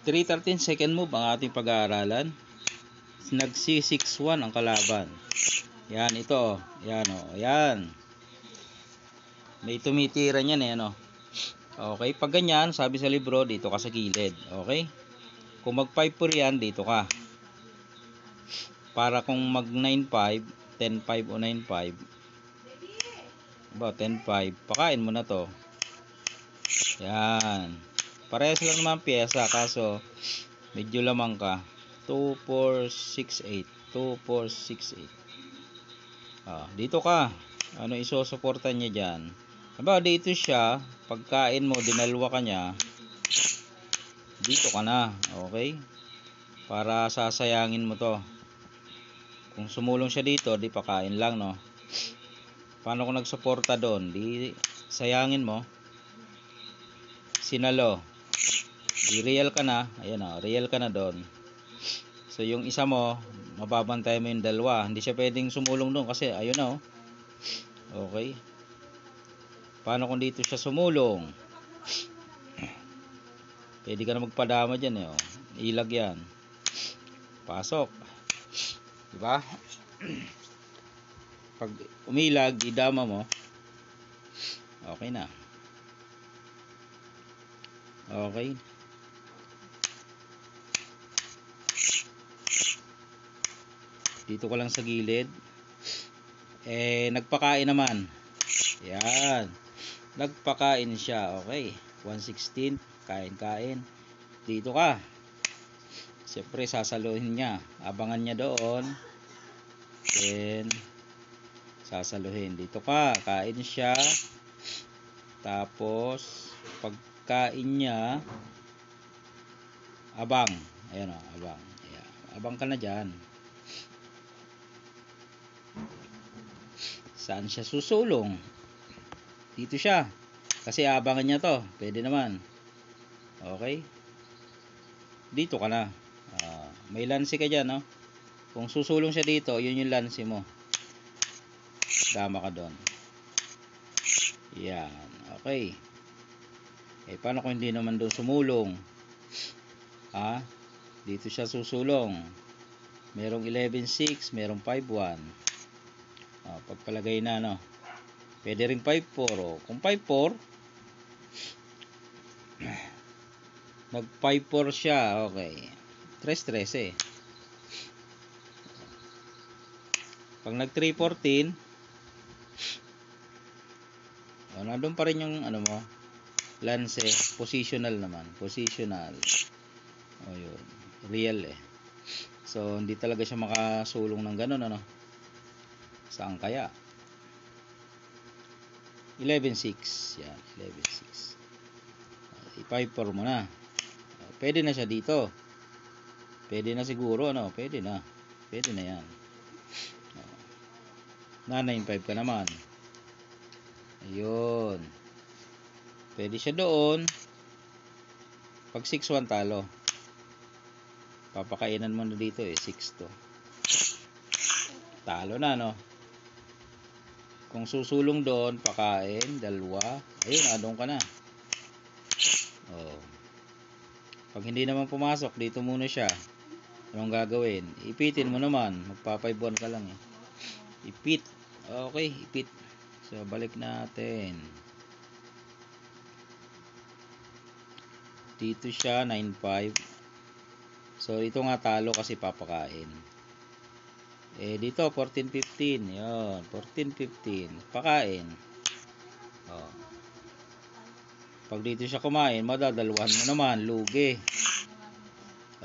3:13 second move ang ating pag-aaralan. Nag C6-1 ang kalaban. Yan, ito. Yan, o. Yan. May tumitira niyan, eh, ano. Okay, pag ganyan, sabi sa libro, dito ka sa gilid. Okay? Kung mag 5-4 yan, dito ka. Para kung mag 9-5, 10-5 o 9-5, ba, 10-5, pakain mo na to. Yan. Parehas lang naman pyesa, kaso medyo lamang ka. 2, 4, 6, 8. 2, 4, 6, 8. Dito ka. Ano isusuportan niya dyan? Aba, dito siya. Pagkain mo, dinalwa ka niya. Dito ka na. Okay? Para sasayangin mo to. Kung sumulong siya dito, di pakain lang, no? Paano kung nagsuporta doon? Di sayangin mo. Sinalo. Di real ka na. Ayan, o. Real ka na doon. So, yung isa mo, mababantay mo yung dalawa. Hindi siya pwedeng sumulong doon kasi ayun na, oh. Okay. Paano kung dito siya sumulong? Pwede ka na magpadama dyan, eh, oh. Ilag yan. Pasok. Diba? Pag umilag, idama mo. Okay na. Okay. Dito ko lang sa gilid. Nagpakain naman. Yan. Nagpakain siya. Okay. 1/16. Kain-kain. Dito ka. Siyempre, sasaluhin niya. Abangan niya doon. Then, sasaluhin. Dito ka. Kain siya. Tapos, pagkain niya, abang. Ayan, o. Abang. Ayan. Abang ka na dyan. Saan siya susulong? Dito siya. Kasi abangan niya to. Pwede naman. Okay. Dito ka na. May lansi ka dyan, no? Kung susulong siya dito, yun yung lansi mo. Dama ka doon. Yan. Okay. Paano kung hindi naman doon sumulong? Dito siya susulong. Merong 11-6, merong 5-1. Pagpalagay na, no? Pwede rin 5-4. Kung 5-4, nag 5-4 siya. Okay. 3-13. Pag nag 3-14, nandun pa rin yung ano mo, lance, positional naman. Positional. Yun. Real, eh. So, hindi talaga siya makasulong ng ganun, ano? Saan kaya? 11-6. Yan, 11-6. I-5-4 mo na. Pwede na siya dito. Pwede na siguro, ano? Pwede na. Pwede na yan. Na 9-5 ka naman. Ayun. Pwede siya doon. Pag 6-1 talo. Papakainan mo na dito, 6-2. Talo na, no? Kung susulong doon, pakain, dalawa. Ayun, doon ka na. Pag hindi naman pumasok, dito muna siya. Anong gagawin? Ipitin mo naman. Magpa-5-1 ka lang, eh. Ipit. Okay, ipit. So, balik natin. Dito siya, 9-5. So, ito nga talo kasi papakain. Dito, 14-15. Yun, 14-15. Pakain. Pag dito siya kumain, madadalwan mo naman. Lugi.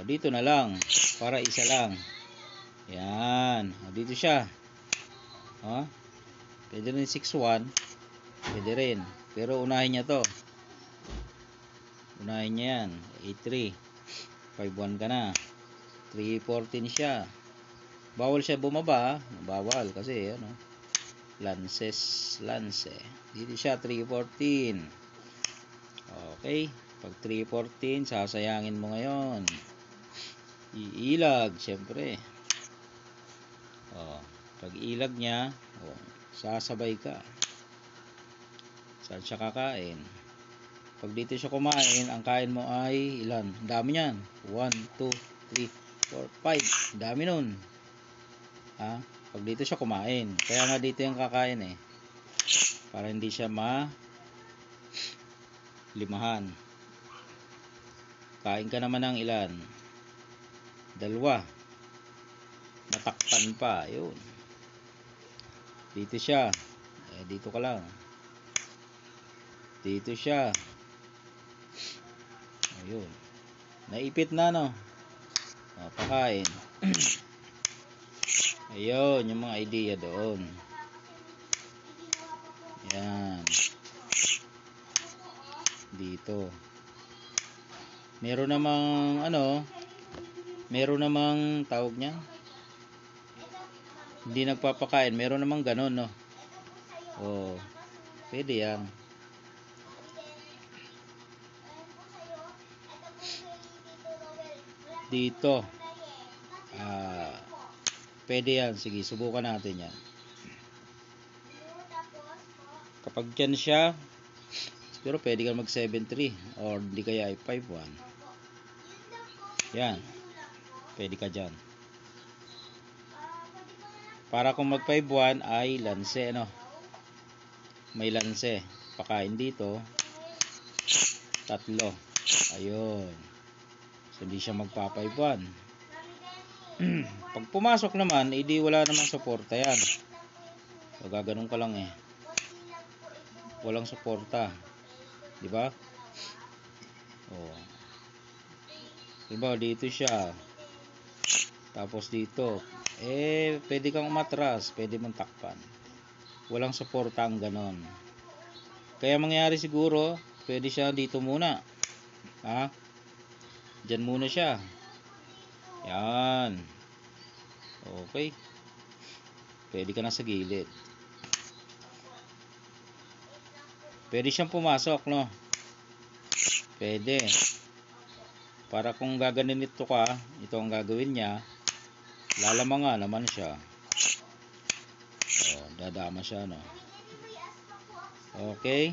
Dito na lang. Para isa lang. Yan. Dito siya. Pwede rin 6-1. Pwede rin. Pero unahin niya to. Unahin niya yan. 8-3. 5-1 ka na. 3-14 siya. Bawal siya bumaba. Bawal kasi ano. Lance. Dito siya 3-14. Okay. Pag 3-14, sasayangin mo ngayon. Iilag, syempre. Pag ilag niya, sasabay ka. Saan siya kakain? Pag dito siya kumain, ang kain mo ay ilan? Ang dami niyan. 1, 2, 3, 4, 5. Ang dami nun. Ha? Pag dito siya kumain. Kaya nga dito yung kakain eh. Para hindi siya limahan. Kain ka naman ng ilan? 2. Natakpan pa. Ayun. Dito siya. Dito ka lang. Dito siya. Ayun. Naipit na, no? Pakain. Ayun, yung mga idea doon. Yan. Dito. Meron namang tawag niya. Hindi nagpapakain. Meron namang ganun, no? Pwede yan. Dito. Pwede yan. Sige, subukan natin yan. Kapag dyan siya, siguro pwede ka mag 7-3 or di kaya ay 5-1. Yan. Pwede ka dyan. Para kung mag 5-1 ay lanse, no? May lanse. Pakain dito. 3. Ayun. So, hindi siya magpa 5-1. Pag pumasok naman, hindi wala namang suporta yan. So, gaganon ka lang eh. Walang suporta. Diba? Diba, dito siya. Tapos dito. Pwede kang umatras. Pwede mong takpan. Walang suporta ang ganon. Kaya mangyari siguro, pwede siya dito muna. Diyan muna siya. Yan. Okay. Pwede ka na sa gilid. Pwede siyang pumasok, no? Pwede. Para kung gaganito ka, ito ang gagawin niya, lalamang nga naman siya. Dadama siya, no? Okay.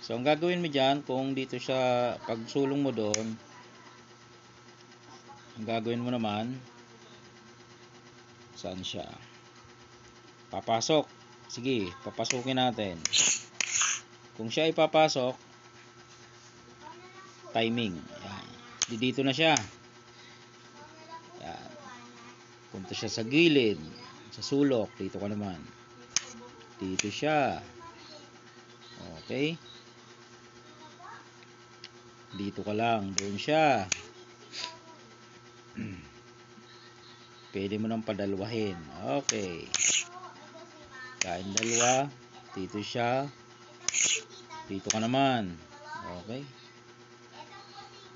So, ang gagawin mo dyan, kung dito siya, pag sulong mo doon, ang gagawin mo naman, saan siya? Papasok. Sige, papasukin natin. Kung siya ay papasok, timing. Yan. Dito na siya. Yan. Punta siya sa gilid, sa sulok. Dito ka naman. Dito siya. Okay. Dito ka lang. Doon siya. Pwede mo nang padalwahin. Okay. Kain 2. Dito siya. Dito ka naman. Okay.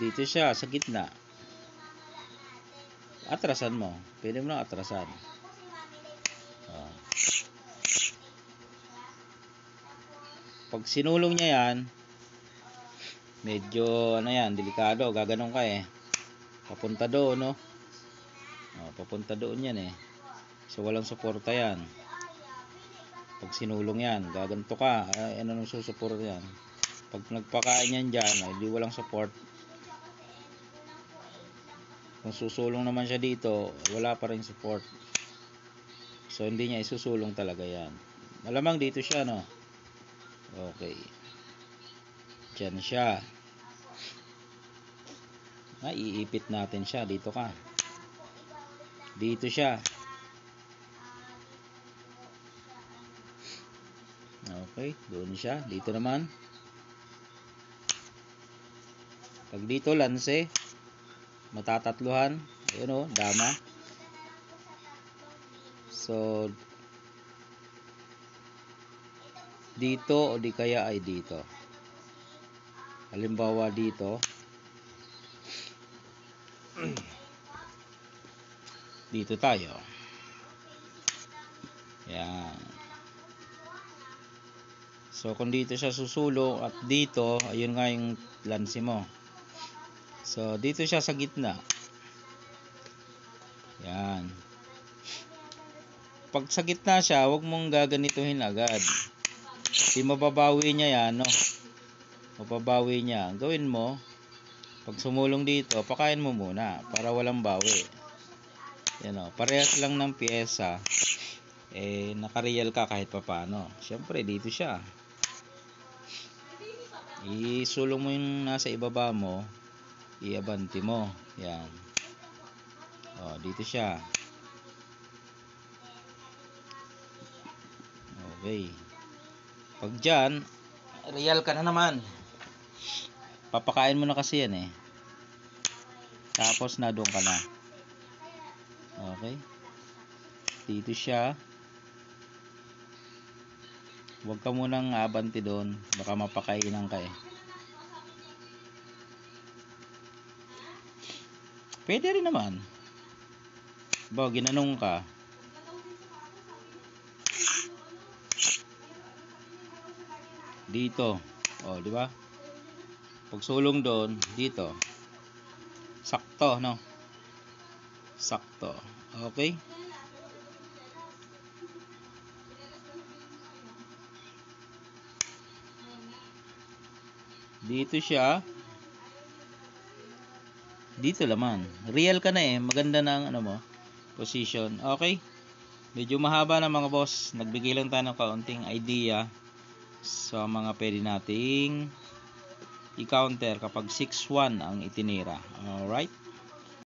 Dito siya sa gitna. Atrasan mo. Pwede mo nang atrasan. Pag sinulong niya yan, medyo delikado. Gaganon ka eh. Papunta doon, no? Papunta doon yan eh. So walang suporta yan. Pag sinulong yan, gaganto ka. Ano nang susuporta yan? Pag nagpakain yan dyan, hindi walang support. Kung susulong naman siya dito, wala pa rin support. So hindi niya isusulong talaga yan. Malamang dito siya, no? Okay. Diyan siya. Iipit natin siya. Dito ka. Dito siya. Okay. Doon siya. Dito naman. Pag dito, lanse. Matatatluhan. Ayun o. Dama. So, dito o di kaya ay dito. Halimbawa dito. Dito tayo. Yan. So kung dito siya susulong at dito, ayun nga yung lansi mo. So dito siya sa gitna. Yan. Pag sa gitna siya, huwag mong gaganituhin agad. Di mababawi niya yan, no? mapabawi niya. Ang gawin mo, pag sumulong dito, pakain mo muna para walang bawi. Yan o, parehas lang ng pyesa. Naka-real ka kahit papano. Siyempre, dito siya. Isulong mo yung nasa ibaba mo, iabanti mo. Yan. O, dito siya. Okay. Pag dyan, real ka na naman. Papakain mo na kasi yan eh. Tapos na doon ka na. Okay. Dito siya. Huwag ka munang abanti doon. Baka mapakainan ka eh. Pwede rin naman. Ba, ginanong ka. Dito. O, di ba? Pag sulong doon, dito. Sakto, no? Sakto. Okay? Dito siya. Dito naman. Real ka na eh. Maganda na ang position. Okay? Medyo mahaba na mga boss. Nagbigay lang tayo ng kaunting idea sa mga pwede nating i-counter kapag 6-1 ang itinira. Alright?